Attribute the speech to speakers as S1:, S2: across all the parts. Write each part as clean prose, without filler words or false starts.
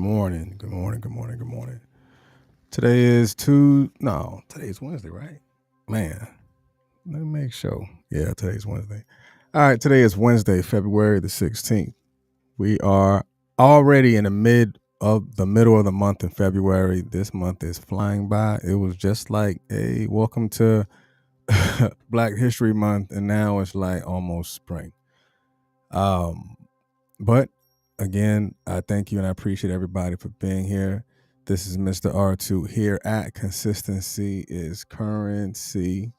S1: morning. Good morning. Good morning. Good morning. Today is today's Wednesday, right? Man, let me make sure. Yeah, today's Wednesday. All right, today is Wednesday, February the 16th. We are already in the middle of the month in February. This month is flying by. It was just like, hey, welcome to Black History Month, and now it's like almost spring. But again, I thank you and I appreciate everybody for being here. This is Mr. R2 here at Consistency is Currency.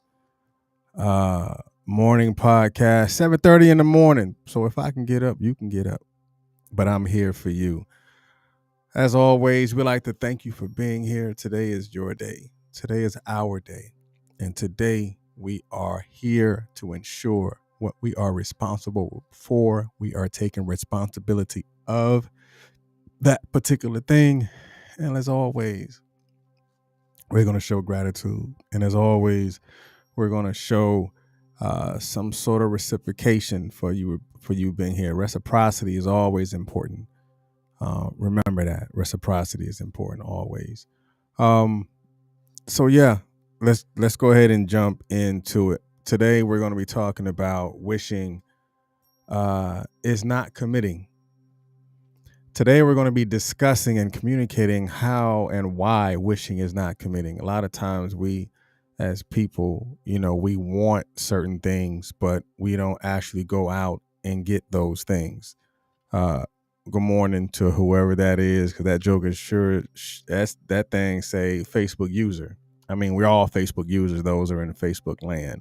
S1: Morning podcast, 7:30 in the morning. So if I can get up, you can get up. But I'm here for you. As always, we like to thank you for being here. Today is your day. Today is our day. And today we are here to ensure what we are responsible for. We are taking responsibility of that particular thing. And as always, we're going to show gratitude. And as always, we're going to show some sort of reciprocation for you being here. Reciprocity is always important. Remember that reciprocity is important always. So yeah, let's go ahead and jump into it. Today we're going to be talking about wishing is not committing. Today we're going to be discussing and communicating how and why wishing is not committing. A lot of times we as people, we want certain things, but we don't actually go out and get those things. Good morning to whoever that is, because that joke is sure that thing say Facebook user. I mean, we're all Facebook users. Those are in Facebook land.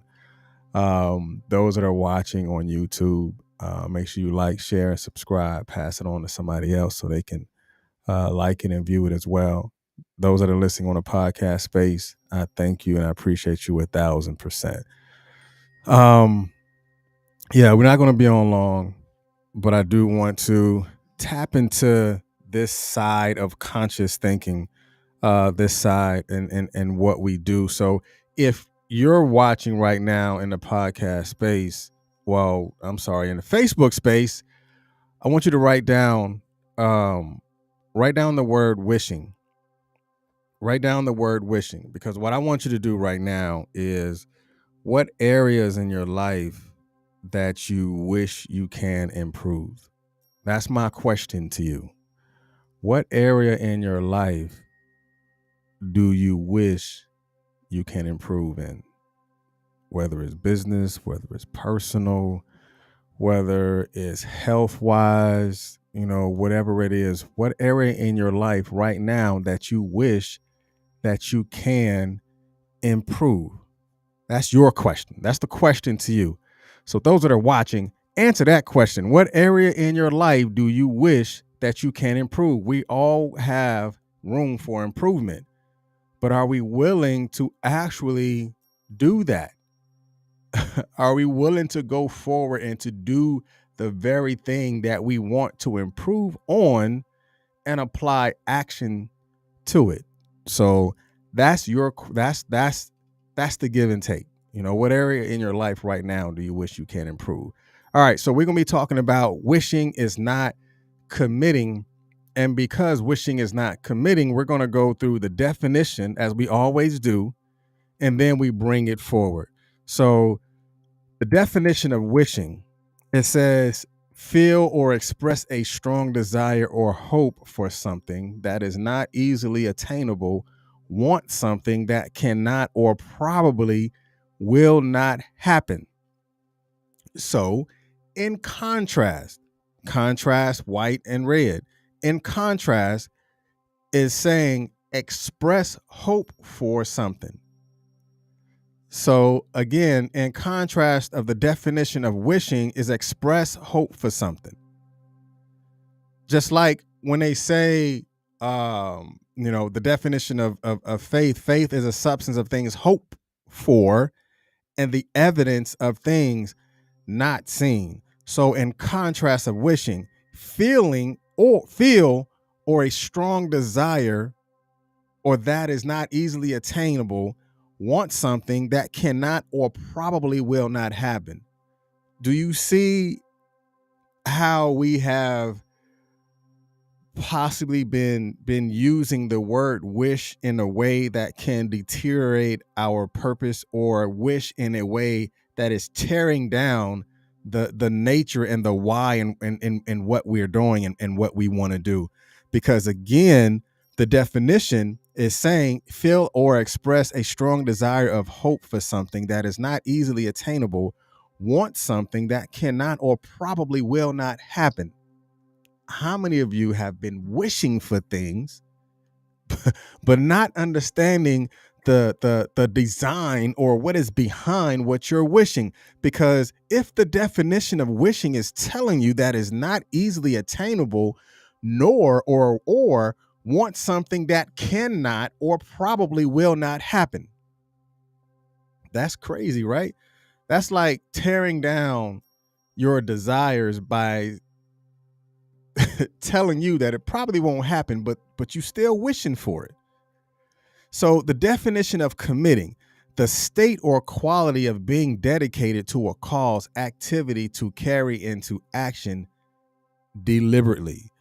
S1: Those that are watching on YouTube, make sure you like, share, and subscribe. Pass it on to somebody else so they can like it and view it as well. Those that are listening on a podcast space, I thank you and I appreciate you 1,000%. Yeah, we're not going to be on long, but I do want to tap into this side of conscious thinking, this side and what we do. So if you're watching right now in the podcast space, in the Facebook space, I want you to write down the word wishing. Write down the word wishing, because what I want you to do right now is, what areas in your life that you wish you can improve? That's my question to you. What area in your life do you wish you can improve in? Whether it's business, whether it's personal, whether it's health-wise, whatever it is. What area in your life right now that you wish that you can improve? That's your question. That's the question to you. So those that are watching, answer that question. What area in your life do you wish that you can improve? We all have room for improvement, but are we willing to actually do that? Are we willing to go forward and to do the very thing that we want to improve on and apply action to it? So that's the give and take. What area in your life right now do you wish you can improve? All right, so we're going to be talking about wishing is not committing. And because wishing is not committing, we're going to go through the definition as we always do, and then we bring it forward. So the definition of wishing, it says, feel or express a strong desire or hope for something that is not easily attainable, want something that cannot or probably will not happen. So in contrast white and red. In contrast is saying express hope for something. So again, in contrast of the definition of wishing is express hope for something. Just like when they say, the definition of faith is a substance of things hoped for and the evidence of things not seen. So in contrast of wishing, feel or a strong desire or that is not easily attainable, want something that cannot or probably will not happen. Do you see how we have possibly been using the word wish in a way that can deteriorate our purpose, or wish in a way that is tearing down the nature and the why and what we're doing and what we want to do. Because again, the definition is saying feel or express a strong desire of hope for something that is not easily attainable, want something that cannot or probably will not happen. How many of you have been wishing for things but not understanding the design or what is behind what you're wishing? Because if the definition of wishing is telling you that is not easily attainable, nor or want something that cannot or probably will not happen, that's crazy, right? That's like tearing down your desires by telling you that it probably won't happen, but you still wishing for it. So the definition of committing, the state or quality of being dedicated to a cause, activity to carry into action deliberately.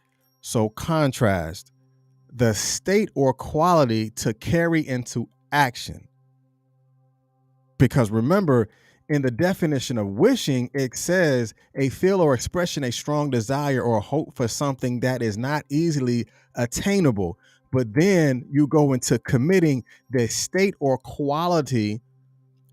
S1: So contrast, the state or quality to carry into action. Because remember, in the definition of wishing, it says a feel or expression, a strong desire or hope for something that is not easily attainable. But then you go into committing, the state or quality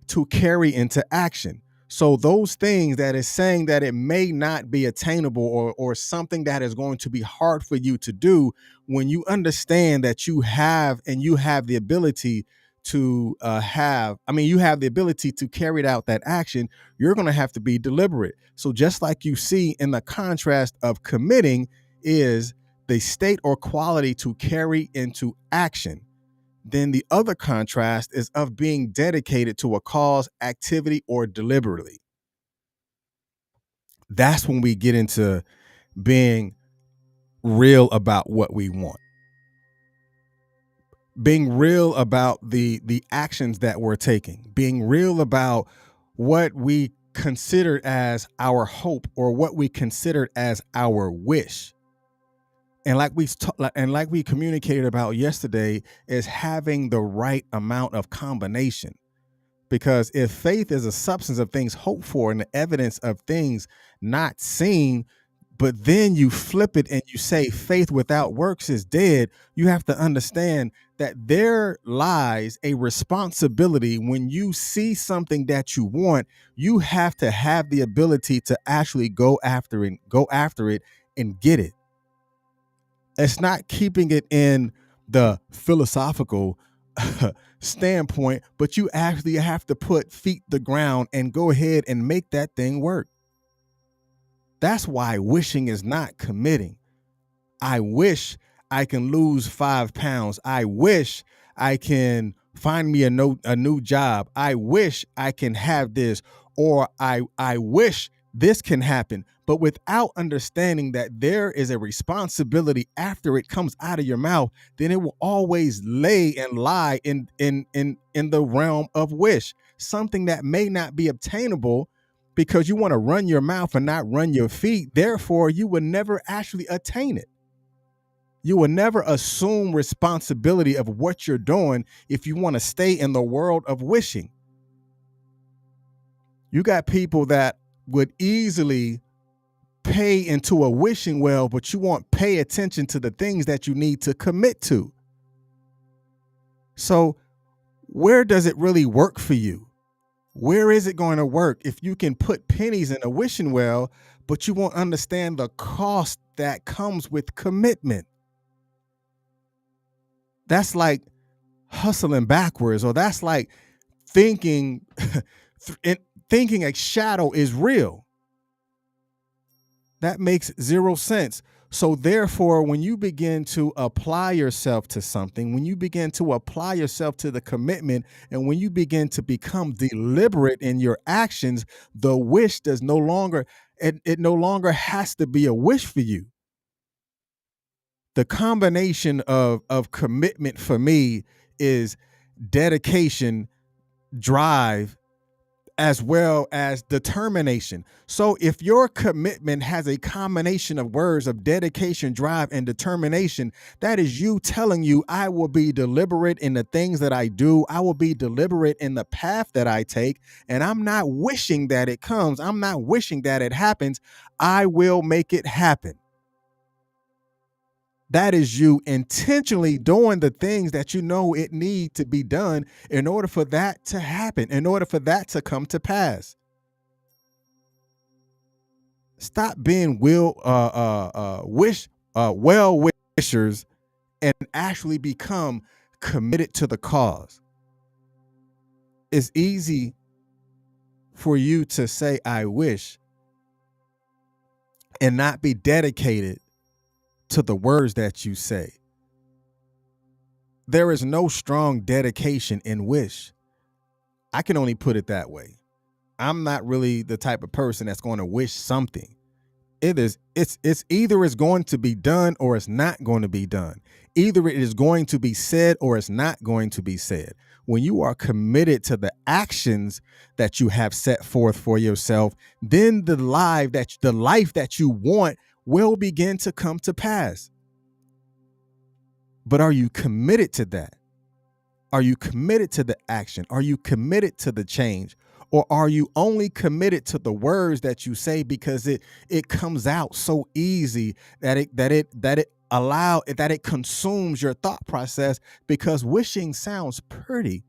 S1: to carry into action. So those things that is saying that it may not be attainable, or something that is going to be hard for you to do, when you understand that you have the ability to you have the ability to carry out that action, you're going to have to be deliberate. So just like you see in the contrast of committing is the state or quality to carry into action, then the other contrast is of being dedicated to a cause, activity, or deliberately. That's when we get into being real about what we want, being real about the actions that we're taking, being real about what we consider as our hope or what we consider as our wish. And like we communicated about yesterday, is having the right amount of combination. Because if faith is a substance of things hoped for and the evidence of things not seen, but then you flip it and you say faith without works is dead, you have to understand that there lies a responsibility. When you see something that you want, you have to have the ability to actually go after it and get it. It's not keeping it in the philosophical standpoint, but you actually have to put feet to the ground and go ahead and make that thing work. That's why wishing is not committing. I wish I can lose 5 pounds. I wish I can find me a new job. I wish I can have this, or I wish this can happen. But without understanding that there is a responsibility after it comes out of your mouth, then it will always lay and lie in the realm of wish, something that may not be obtainable, because you want to run your mouth and not run your feet. Therefore, you will never actually attain it. You will never assume responsibility of what you're doing if you want to stay in the world of wishing. You got people that would easily pay into a wishing well, but you won't pay attention to the things that you need to commit to. So where does it really work for you? Where is it going to work if you can put pennies in a wishing well, but you won't understand the cost that comes with commitment? That's like hustling backwards, or that's like thinking thinking a shadow is real. That makes zero sense. So therefore, when you begin to apply yourself to something, when you begin to apply yourself to the commitment, and when you begin to become deliberate in your actions, the wish does no longer, it no longer has to be a wish for you. The combination of commitment for me is dedication, drive, as well as determination. So if your commitment has a combination of words of dedication, drive, and determination, that is you telling you, I will be deliberate in the things that I do. I will be deliberate in the path that I take. And I'm not wishing that it comes. I'm not wishing that it happens. I will make it happen. That is you intentionally doing the things that you know it need to be done in order for that to happen, in order for that to come to pass. Stop being well wishers and actually become committed to the cause. It's easy for you to say I wish and not be dedicated to the words that you say. There is no strong dedication in wish. I can only put it that way. I'm not really the type of person that's going to wish something. It's either it's going to be done or it's not going to be done. Either it is going to be said or it's not going to be said. When you are committed to the actions that you have set forth for yourself, then the life that you want will begin to come to pass. But are you committed to that? Are you committed to the action? Are you committed to the change? Or are you only committed to the words that you say because it comes out so easy that it consumes your thought process, because wishing sounds pretty.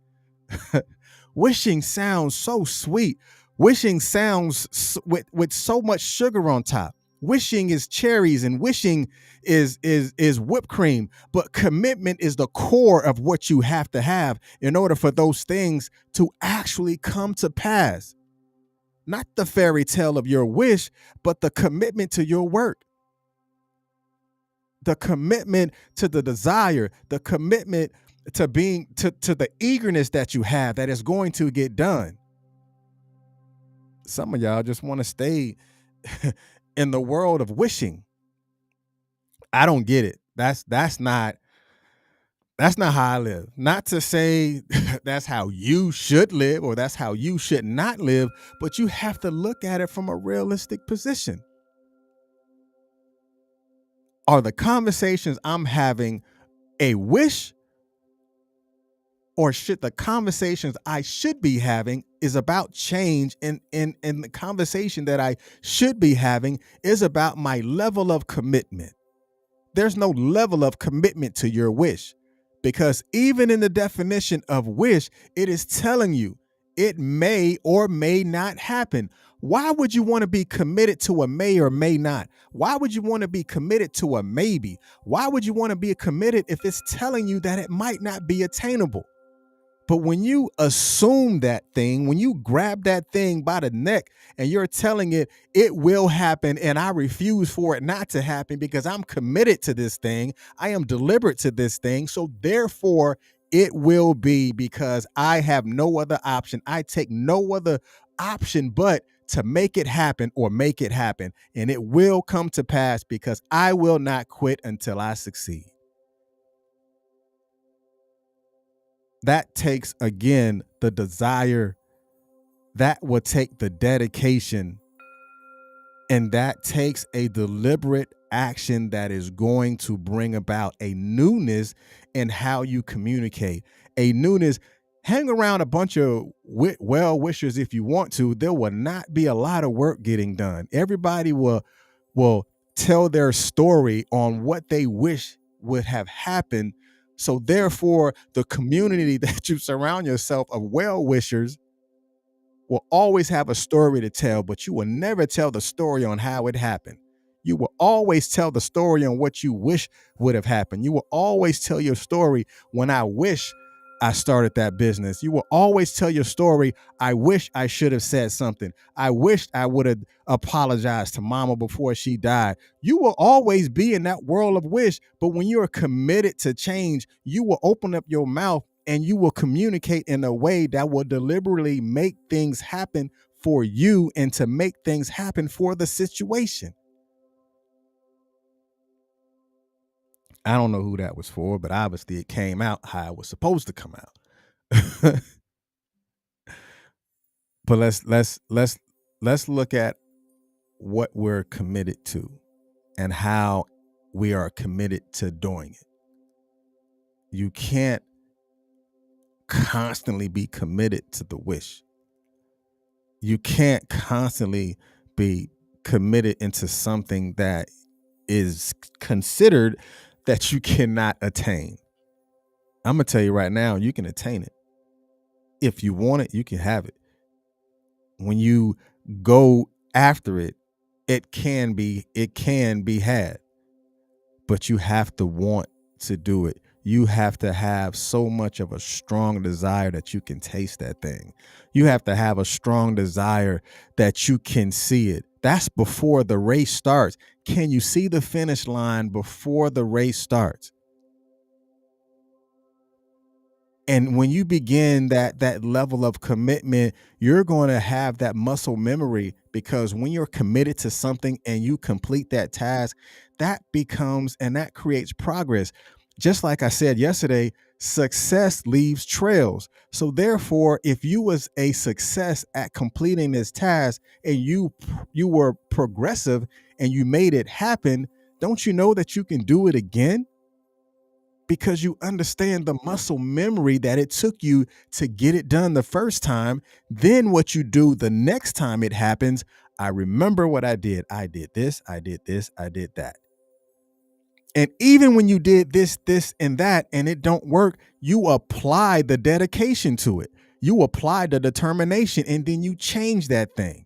S1: Wishing sounds so sweet. Wishing sounds with so much sugar on top. Wishing is cherries and wishing is whipped cream, but commitment is the core of what you have to have in order for those things to actually come to pass. Not the fairy tale of your wish, but the commitment to your work. The commitment to the desire, the commitment to being to the eagerness that you have that is going to get done. Some of y'all just want to stay in the world of wishing. I don't get it. That's not how I live. Not to say that's how you should live or that's how you should not live, but you have to look at it from a realistic position. Are the conversations I'm having a wish, or should the conversations I should be having is about change, and the conversation that I should be having is about my level of commitment? There's no level of commitment to your wish, because even in the definition of wish, it is telling you it may or may not happen. Why would you want to be committed to a may or may not? Why would you want to be committed to a maybe? Why would you want to be committed if it's telling you that it might not be attainable? But when you assume that thing, when you grab that thing by the neck and you're telling it, it will happen and I refuse for it not to happen because I'm committed to this thing, I am deliberate to this thing, so therefore it will be, because I have no other option. I take no other option but to make it happen or make it happen. And it will come to pass because I will not quit until I succeed. That takes, again, the desire, that will take the dedication, and that takes a deliberate action that is going to bring about a newness in how you communicate. A newness. Hang around a bunch of well-wishers if you want to. There will not be a lot of work getting done. Everybody will tell their story on what they wish would have happened. So therefore, the community that you surround yourself of well-wishers will always have a story to tell, but you will never tell the story on how it happened. You will always tell the story on what you wish would have happened. You will always tell your story, when I wish I started that business. You will always tell your story, I wish I should have said something. I wished I would have apologized to mama before she died. You will always be in that world of wish, but when you are committed to change, you will open up your mouth and you will communicate in a way that will deliberately make things happen for you and to make things happen for the situation. I don't know who that was for, but obviously it came out how it was supposed to come out. But let's look at what we're committed to and how we are committed to doing it. You can't constantly be committed to the wish. You can't constantly be committed into something that is considered that you cannot attain. I'm gonna tell you right now, you can attain it. If you want it, you can have it. When you go after it, it can be had, but you have to want to do it. You have to have so much of a strong desire that you can taste that thing. You have to have a strong desire that you can see it. That's before the race starts. Can you see the finish line before the race starts? And when you begin that level of commitment, you're going to have that muscle memory, because when you're committed to something and you complete that task, that becomes and that creates progress. Just like I said yesterday, success leaves trails. So therefore, if you was a success at completing this task and you were progressive and you made it happen, don't you know that you can do it again? Because you understand the muscle memory that it took you to get it done the first time. Then what you do the next time it happens, I remember what I did. I did this, I did this, I did that. And even when you did this, and that, and it don't work, you apply the dedication to it. You apply the determination, and then you change that thing.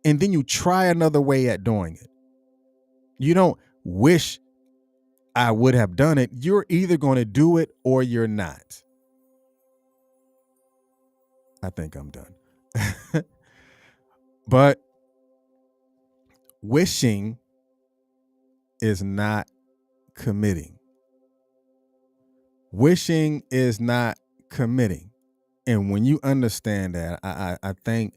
S1: And then you try another way at doing it. You don't wish I would have done it. You're either going to do it or you're not. I think I'm done. But wishing is not committing. Wishing is not committing. And when you understand that, I think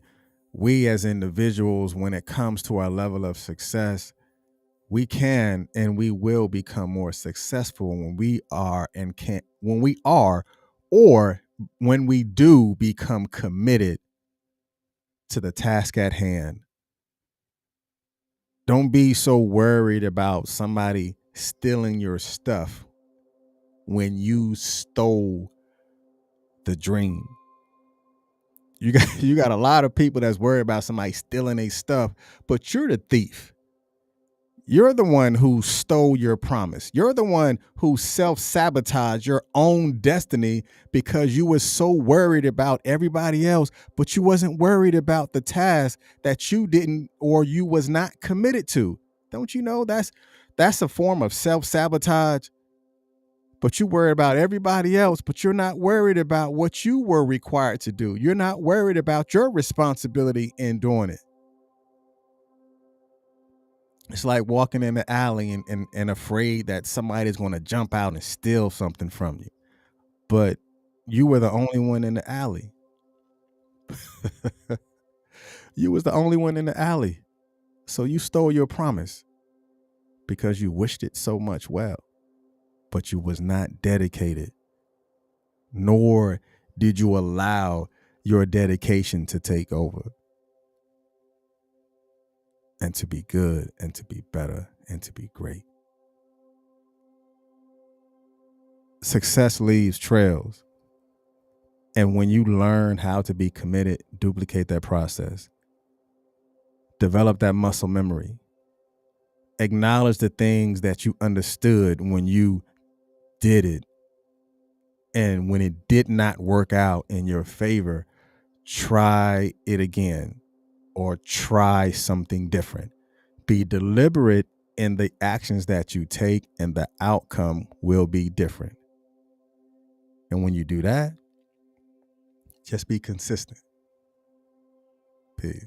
S1: we as individuals, when it comes to our level of success, we can and we will become more successful when we are and can when we are or when we do become committed to the task at hand. Don't be so worried about somebody stealing your stuff when you stole the dream. You got a lot of people that's worried about somebody stealing their stuff, but you're the thief. You're the one who stole your promise. You're the one who self-sabotaged your own destiny because you were so worried about everybody else, but you wasn't worried about the task that you didn't or you was not committed to. Don't you know that's a form of self-sabotage? But you worry about everybody else, but you're not worried about what you were required to do. You're not worried about your responsibility in doing it. It's like walking in the alley and afraid that somebody's going to jump out and steal something from you. But you were the only one in the alley. You was the only one in the alley. So you stole your promise because you wished it so much well, but you was not dedicated, nor did you allow your dedication to take over and to be good and to be better and to be great. Success leaves trails. And when you learn how to be committed, duplicate that process. Develop that muscle memory. Acknowledge the things that you understood when you did it. And when it did not work out in your favor, try it again or try something different. Be deliberate in the actions that you take, and the outcome will be different. And when you do that, just be consistent. Peace.